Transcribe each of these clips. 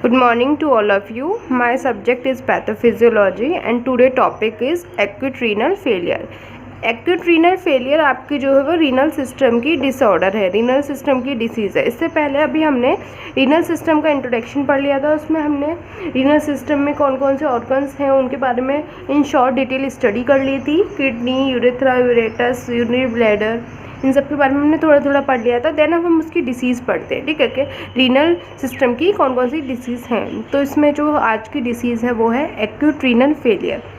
Good morning to all of you. My subject is pathophysiology and today topic is acute renal failure. Acute renal failure आपकी जो है वो renal system की disorder है, renal system की disease है। इससे पहले अभी हमने रीनल सिस्टम का इंट्रोडक्शन पढ़ लिया था। उसमें हमने रीनल सिस्टम में कौन कौन से ऑर्गन्स हैं उनके बारे में इन शॉर्ट डिटेल स्टडी कर ली थी। किडनी, यूरेथ्रा, यूरेटस, यूरिनरी ब्लैडर, इन सब के बारे में हमने थोड़ा थोड़ा पढ़ लिया था। देन अब हम उसकी डिसीज़ पढ़ते हैं, ठीक है, कि रीनल सिस्टम की कौन कौन सी डिसीज़ हैं। तो इसमें जो आज की डिसीज़ है वो है acute renal failure.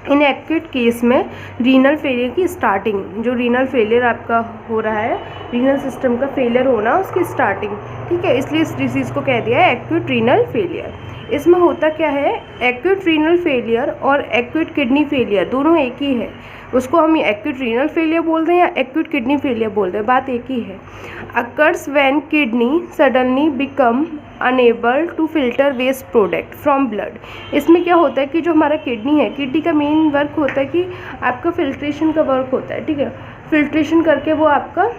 In acute case में रीनल फेलियर की स्टार्टिंग, जो रीनल फेलियर आपका हो रहा है, रीनल सिस्टम का फेलियर होना, उसकी स्टार्टिंग, ठीक है, इसलिए इस डिसीज़ को कह दिया है एक्यूट रीनल फेलियर। इसमें होता क्या है, एक्यूट रीनल फेलियर और एक्यूट किडनी फेलियर दोनों एक ही है। उसको हम एक्यूट रीनल फेलियर बोलते हैं या एक्यूट किडनी फेलियर बोलते हैं, बात एक ही है। Occurs when kidney suddenly become unable to filter waste product from blood. इसमें क्या होता है कि जो हमारा किडनी है, किडनी का मेन वर्क होता है कि आपका फिल्ट्रेशन का वर्क होता है, ठीक है, फिल्ट्रेशन करके वो आपका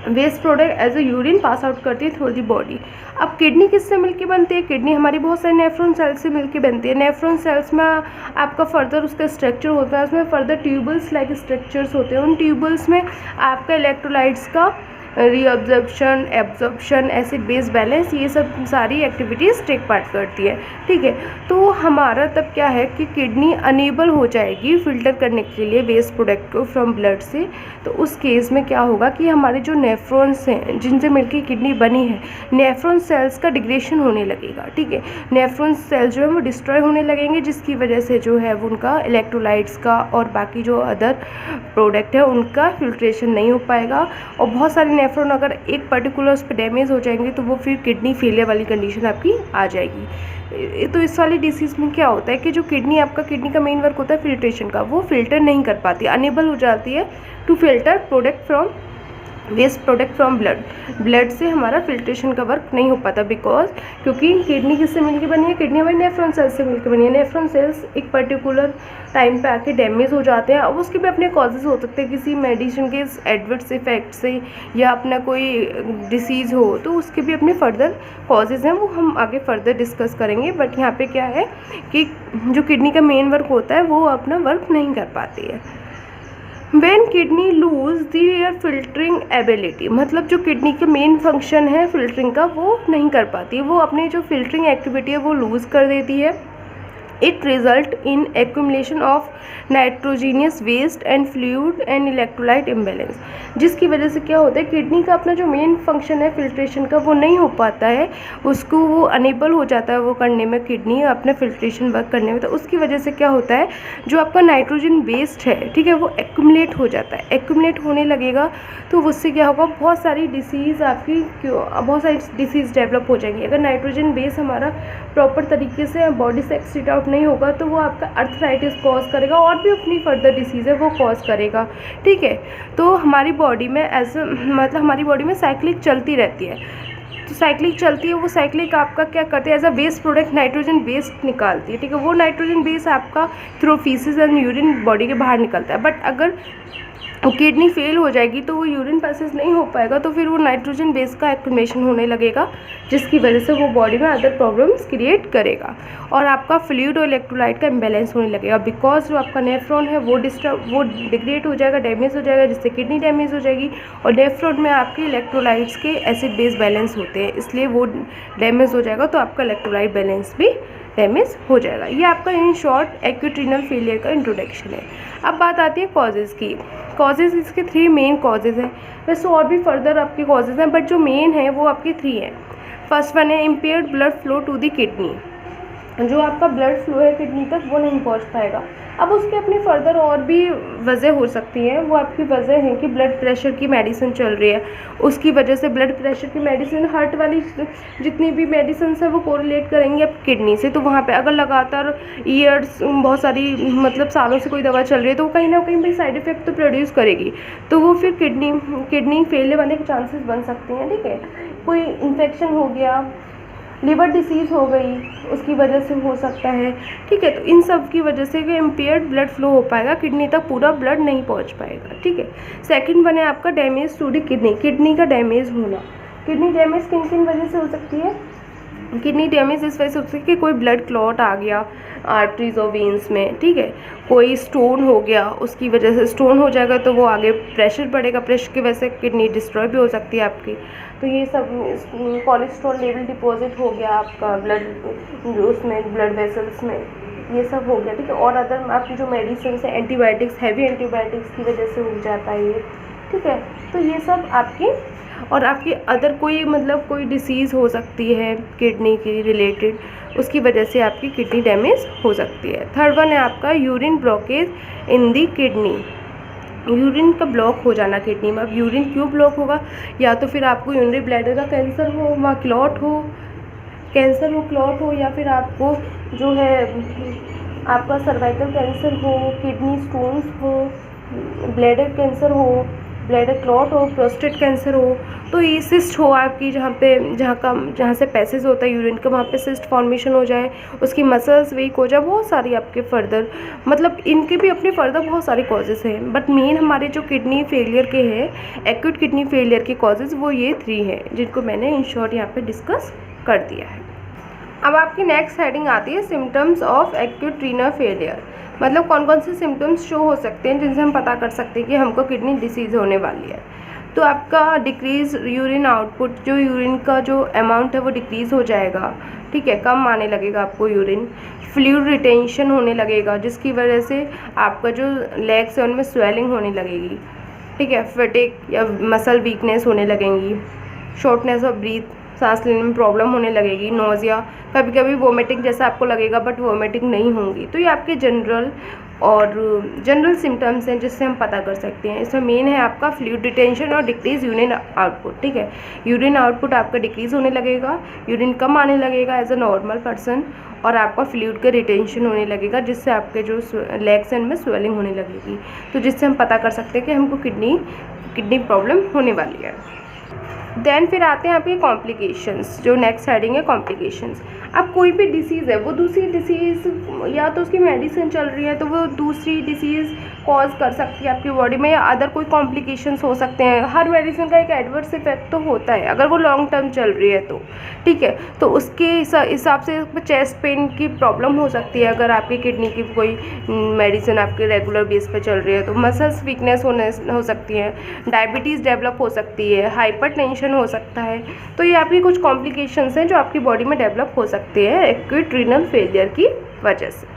waste product as a urine pass out करती है थ्रू दी बॉडी। अब किडनी किससे मिलके बनती है? किडनी हमारी बहुत सारे नेफ्रॉन सेल्स से मिलके बनती है। नेफ्रॉन सेल्स में आपका फर्दर उसका स्ट्रक्चर होता है, उसमें फर्दर ट्यूबल्स लाइक स्ट्रक्चर्स होते हैं। उन ट्यूबल्स में आपका इलेक्ट्रोलाइट्स का reabsorption, absorption, acid base balance, ये सब सारी एक्टिविटीज़ टेक पार्ट करती है, ठीक है। तो हमारा तब क्या है कि किडनी अनेबल हो जाएगी फिल्टर करने के लिए वेस्ट प्रोडक्ट को फ्रॉम ब्लड से। तो उस केस में क्या होगा कि हमारे जो नेफ्रॉन्स हैं जिनसे मिलकर किडनी बनी है, नेफ्रॉन सेल्स का डिग्रेडेशन होने लगेगा, ठीक है। नेफ्रॉन सेल्स जो है वो डिस्ट्रॉय होने लगेंगे, जिसकी वजह से जो है वो उनका इलेक्ट्रोलाइट्स का और बाकी जो अदर प्रोडक्ट है उनका फिल्ट्रेशन नहीं हो पाएगा। और बहुत सारे नेफ्रॉन अगर एक पर्टिकुलर उस पर डैमेज हो जाएंगे तो वो फिर किडनी फेलियर वाली कंडीशन आपकी आ जाएगी। तो इस वाली डिसीज़ में क्या होता है कि जो किडनी आपका, किडनी का मेन वर्क होता है फिल्ट्रेशन का, वो फिल्टर नहीं कर पाती, अनेबल हो जाती है to filter product from waste product from blood से हमारा फिल्ट्रेशन का वर्क नहीं हो पाता। बिकॉज क्योंकि किडनी किससे मिलकर बनी है? किडनी हमारी नेफ्रॉन सेल्स से मिलकर बनी है। नेफ्रॉन सेल्स एक पर्टिकुलर टाइम पे आके डैमेज हो जाते हैं। अब उसके भी अपने कॉजेज़ हो सकते हैं, किसी मेडिसिन के एडवर्स इफेक्ट से या अपना कोई डिसीज़ हो, तो उसके भी अपने फर्दर कॉजेज़ हैं, वो हम आगे फर्दर डिस्कस करेंगे। बट यहाँ पे क्या है कि जो किडनी का मेन वर्क होता है वो अपना वर्क नहीं कर पाती है। When kidney lose their filtering ability, मतलब जो किडनी का मेन फंक्शन है फिल्टरिंग का वो नहीं कर पाती, वो अपनी जो फिल्टरिंग एक्टिविटी है वो लूज़ कर देती है। It result in accumulation of nitrogenous waste and fluid and electrolyte imbalance, जिसकी वजह से क्या होता है किडनी का अपना जो मेन फंक्शन है फिल्ट्रेशन का वो नहीं हो पाता है, उसको वो अनेबल हो जाता है वो करने में, किडनी अपना फिल्ट्रेशन वर्क करने में। तो उसकी वजह से क्या होता है, जो आपका नाइट्रोजन वेस्ट है, ठीक है, वो एक्यूमुलेट हो जाता है। एक्यूमुलेट होने लगेगा तो उससे क्या होगा, बहुत सारी डिसीज़ आपकी, बहुत सारी डिसीज़ डेवलप हो जाएंगी। अगर नाइट्रोजन बेस हमारा प्रॉपर तरीके से बॉडी से एक्सक्रीट आउट नहीं होगा तो वो आपका अर्थराइटिस कॉज करेगा और भी अपनी फर्दर डिसीज़ है वो कॉज करेगा, ठीक है। तो हमारी बॉडी में मतलब हमारी बॉडी में साइक्लिक चलती रहती है। तो साइक्लिक चलती है, वो साइक्लिक आपका क्या करती है, as a waste product nitrogen waste निकालती है, ठीक है। वो नाइट्रोजन बेस आपका through faeces and urine body के बाहर निकलता है। बट अगर किडनी फेल हो जाएगी तो वो यूरिन पैसेज नहीं हो पाएगा, तो फिर वो नाइट्रोजन बेस का एक्यूमुलेशन होने लगेगा, जिसकी वजह से वो बॉडी में अदर प्रॉब्लम्स क्रिएट करेगा और आपका फ्लूइड और इलेक्ट्रोलाइट का इम्बैलेंस होने लगेगा। बिकॉज जो आपका नेफ्रॉन है वो डिग्रेड हो जाएगा, डैमेज हो जाएगा, जिससे किडनी डैमेज हो जाएगी। और नेफ्रॉन में आपके इलेक्ट्रोलाइट्स के एसिड बेस बैलेंस होते हैं, इसलिए वो डैमेज हो जाएगा, तो आपका इलेक्ट्रोलाइट बैलेंस भी डैमेज हो जाएगा। ये आपका in short acute renal failure का इंट्रोडक्शन है। अब बात आती है कॉजेज़ की। कॉजेज़ इसके 3 मेन कॉजेज़ हैं, वैसे और भी फर्दर आपके कॉजेज़ हैं, बट जो मेन है वो आपके 3 हैं। फर्स्ट वन है impaired blood flow to the kidney, जो आपका ब्लड फ्लो है किडनी तक वो नहीं पहुंच पाएगा। अब उसके अपनी फर्दर और भी वजह हो सकती हैं। वो आपकी वजह है कि ब्लड प्रेशर की मेडिसिन चल रही है, उसकी वजह से ब्लड प्रेशर की मेडिसिन, हार्ट वाली जितनी भी मेडिसिन है वो कोरिलेट करेंगी अब किडनी से। तो वहाँ पे अगर लगातार ईयर्स बहुत सारी मतलब सालों से कोई दवा चल रही है तो वो कहीं ना कहीं भाई साइड इफ़ेक्ट तो प्रोड्यूस करेगी, तो वो फिर किडनी फेलियर होने के चांसेस बन सकते हैं, ठीक है। कोई इन्फेक्शन हो गया, लिवर डिसीज़ हो गई, उसकी वजह से हो सकता है, ठीक है। तो इन सब की वजह से इम्पेयर्ड ब्लड फ्लो हो पाएगा, किडनी तक पूरा ब्लड नहीं पहुंच पाएगा, ठीक है। सेकंड वन है आपका damage to the kidney, kidney का डैमेज होना। किडनी डैमेज किन किन वजह से हो सकती है? किडनी डैमेज इस वजह से होती है कि कोई ब्लड क्लॉट आ गया आर्टरीज और वेन्स में, ठीक है, कोई स्टोन हो गया, उसकी वजह से स्टोन हो जाएगा तो वो आगे प्रेशर बढ़ेगा, प्रेशर की वजह से किडनी डिस्ट्रॉय भी हो सकती है आपकी। तो ये सब कोलेस्ट्रॉल लेवल डिपॉजिट हो गया आपका ब्लड उसमें, ब्लड वेसल्स में, ये सब हो गया, ठीक है। और अदर आपकी जो मेडिसिन है, एंटीबायोटिक्स, हैवी एंटीबायोटिक्स की वजह से हो जाता है ये, ठीक है। तो ये सब आपकी, और आपकी अदर कोई मतलब कोई डिसीज़ हो सकती है किडनी की रिलेटेड, उसकी वजह से आपकी किडनी डैमेज हो सकती है। थर्ड वन है आपका यूरिन ब्लॉकेज इन दी किडनी, यूरिन का ब्लॉक हो जाना किडनी में। अब यूरिन क्यों ब्लॉक होगा, या तो फिर आपको यूरिनरी ब्लैडर का कैंसर हो, वहाँ क्लॉट हो, कैंसर हो, क्लॉट हो, या फिर आपको जो है आपका सर्वाइकल कैंसर हो, किडनी स्टोन्स हो, ब्लैडर कैंसर हो, ब्लैडर क्लॉट हो, प्रोस्टेट कैंसर हो, तो ये सिस्ट हो आपकी, जहाँ से पैसेज होता है यूरिन का, वहाँ पे सिस्ट फॉर्मेशन हो जाए, उसकी मसल्स वीक हो जाए, बहुत सारी आपके फर्दर मतलब इनके भी अपने फर्दर बहुत सारे कॉजेज़ हैं। बट मेन हमारे जो किडनी फेलियर के हैं, एक्यूट किडनी फेलियर के कॉजेज़, वो ये 3 हैं जिनको मैंने इन शॉर्ट यहाँ पे डिस्कस कर दिया है। अब आपकी नेक्स्ट हेडिंग आती है symptoms of acute renal failure, मतलब कौन कौन से सिम्टम्स शो हो सकते हैं जिनसे हम पता कर सकते हैं कि हमको किडनी डिसीज़ होने वाली है। तो आपका डिक्रीज यूरिन आउटपुट, जो यूरिन का जो अमाउंट है वो डिक्रीज़ हो जाएगा, ठीक है, कम आने लगेगा आपको यूरिन। फ्लूइड रिटेंशन होने लगेगा, जिसकी वजह से आपका जो लेग्स है उनमें स्वेलिंग होने लगेगी, ठीक है, फटीग या मसल वीकनेस होने लगेंगी, शॉर्टनेस ऑफ ब्रीथ, सांस लेने में प्रॉब्लम होने लगेगी, नोज़िया, कभी कभी वोमिटिंग जैसा आपको लगेगा बट वोमिटिंग नहीं होंगी। तो ये आपके जनरल सिम्टम्स हैं जिससे हम पता कर सकते हैं। इसमें मेन है आपका फ्लूइड रिटेंशन और डिक्रीज यूरिन आउटपुट, ठीक है, यूरिन आउटपुट आपका डिक्रीज होने लगेगा, यूरिन कम आने लगेगा एज अ नॉर्मल पर्सन, और आपका फ्लूइड का रिटेंशन होने लगेगा, जिससे आपके जो लेग्स हैं उनमें स्वेलिंग होने लगेगी, तो जिससे हम पता कर सकते हैं कि हमको किडनी प्रॉब्लम होने वाली है। देन फिर आते हैं आपके कॉम्प्लिकेशंस, जो नेक्स्ट हेडिंग है कॉम्प्लिकेशंस। अब कोई भी डिसीज़ है, वो दूसरी डिसीज़ या तो उसकी मेडिसिन चल रही है तो वो दूसरी डिसीज़ कॉज कर सकती है आपकी बॉडी में, या अदर कोई कॉम्प्लिकेशंस हो सकते हैं। हर मेडिसिन का एक एडवर्स इफेक्ट तो होता है अगर वो लॉन्ग टर्म चल रही है तो, ठीक है। तो उसके हिसाब से चेस्ट पेन की प्रॉब्लम हो सकती है अगर आपकी किडनी की कोई मेडिसिन आपके रेगुलर बेस पे चल रही है तो। मसल्स वीकनेस हो सकती है, डायबिटीज़ डेवलप हो सकती है, हाइपर टेंशन हो सकता है। तो ये आपकी कुछ कॉम्प्लिकेशंस हैं जो आपकी बॉडी में डेवलप हो सकते हैं एक्यूट रीनल फेलियर की वजह से।